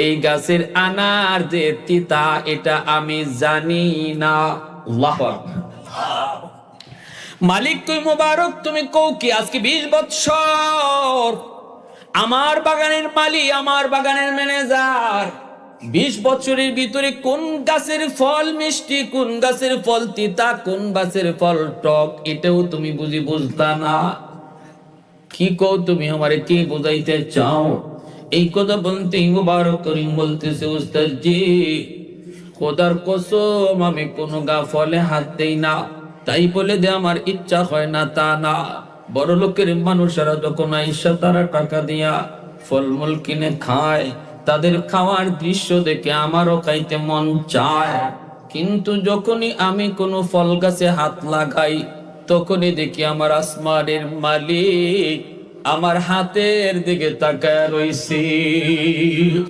এই গাছের আনার যে তিতা এটা আমি জানি না। আল্লাহু আকবার। মালিক তুই মুবারক, তুমি কও কি আজকে 20 বছর আমার বাগানের মালিক, আমার বাগানের ম্যানেজার, 20 বছরের ভিতরে কোন গাছের ফল মিষ্টি, কোন গাছের ফল তিতা, কোন গাছের ফল টক, এটাও তুমি বুঝতা না। কি কও তুমি, আমারে কি বুঝাইতে চাও? এই কথা বলতে মুবারক করিম বলতেছে, উস্তাদ জি খোদার কসম আমি কোন গা ফলে হাত দেই না, তাই বলে দে আমার ইচ্ছা হয় না তা না। বড় লোকের মানুষেরা যখন আইসা তারা টাকা দিয়া ফলমূল কিনে খায়, তাদের খাওয়ার দৃশ্য দেখে আমারও খাইতে মন চায়, কিন্তু যখনই আমি কোনো ফল গাছে হাত লাগাই তখনই দেখি আমার আসমানের মালিক আমার হাতের দিকে তাকায় রইছি।